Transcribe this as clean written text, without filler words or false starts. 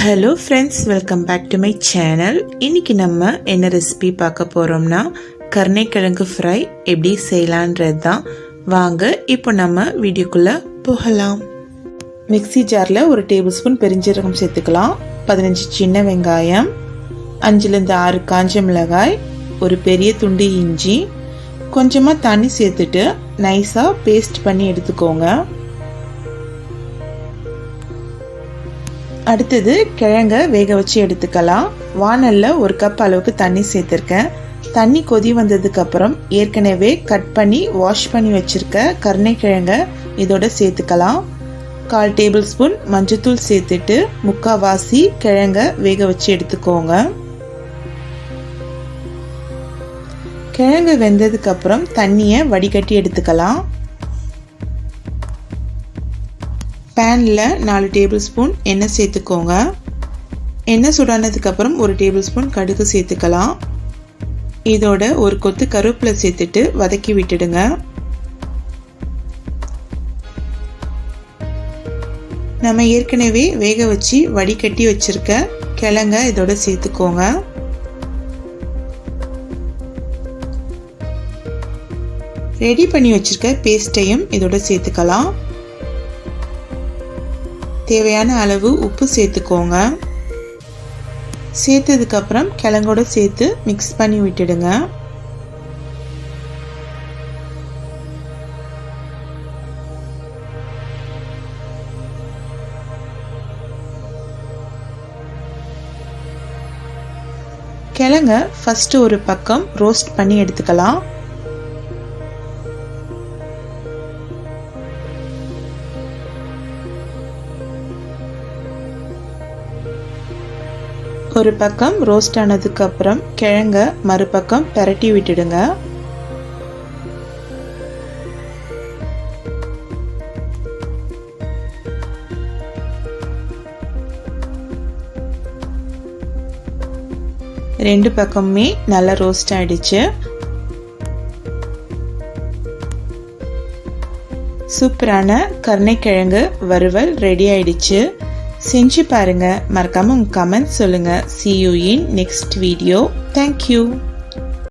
Hello friends, welcome back to my channel. இன்றைக்கி நம்ம என்ன ரெசிபி பார்க்க போகிறோம்னா கருணைக்கிழங்கு ஃப்ரை எப்படி செய்யலான்றது தான். வாங்க இப்போ நம்ம வீடியோக்குள்ளே போகலாம். மிக்ஸி ஜாரில் ஒரு டேபிள் ஸ்பூன் பெருஞ்சீரகம் சேர்த்துக்கலாம், 15 சின்ன வெங்காயம், 5-6 காஞ்ச மிளகாய், ஒரு பெரிய துண்டு இஞ்சி, கொஞ்சமாக தண்ணி சேர்த்துட்டு நைஸாக பேஸ்ட் பண்ணி எடுத்துக்கோங்க. அடுத்தது கிழங்க வேக வச்சு எடுத்துக்கலாம். வானலில் 1 கப் அளவுக்கு தண்ணி சேர்த்துருக்கேன். தண்ணி கொதி வந்ததுக்கு அப்புறம் ஏற்கனவே கட் பண்ணி வாஷ் பண்ணி வச்சிருக்க கருணைக்கிழங்க இதோட சேர்த்துக்கலாம். 1/4 டேபிள் ஸ்பூன் மஞ்சத்தூள் சேர்த்துட்டு முக்கால்வாசி கிழங்க வேக வச்சு எடுத்துக்கோங்க. கிழங்கு வெந்ததுக்கு அப்புறம் தண்ணியை வடிகட்டி எடுத்துக்கலாம். பேனில் 4 டேபிள் ஸ்பூன் எண்ணெய் சேர்த்துக்கோங்க. எண்ணெய் சூடானதுக்கப்புறம் 1 டேபிள் ஸ்பூன் கடுகு சேர்த்துக்கலாம். இதோட ஒரு கொத்து கருவேப்பிலை சேர்த்துட்டு வதக்கி விட்டுடுங்க. நம்ம ஏற்கனவே வேக வச்சு வடிகட்டி வச்சிருக்க கிழங்க இதோட சேர்த்துக்கோங்க. ரெடி பண்ணி வச்சிருக்க பேஸ்ட்டையும் இதோட சேர்த்துக்கலாம். தேவையான அளவு உப்பு சேர்த்துக்கோங்க. சேர்த்ததுக்கப்புறம் கிழங்கோட சேர்த்து மிக்ஸ் பண்ணி விட்டுடுங்க. கிழங்க ஃபர்ஸ்ட் ஒரு பக்கம் ரோஸ்ட் பண்ணி எடுத்துக்கலாம். ஒரு பக்கம் ரோஸ்ட் ஆனதுக்கு அப்புறம் கிழங்க மறுபக்கம் பெரட்டி விட்டுடுங்க. ரெண்டு பக்கமுமே நல்லா ரோஸ்ட் ஆயிடுச்சு. சூப்பரான கருணைக்கிழங்கு வறுவல் ரெடி ஆயிடுச்சு. செஞ்சு பாருங்க. மறக்காம உங்க கமெண்ட் சொல்லுங்க. See you in next video. Thank you.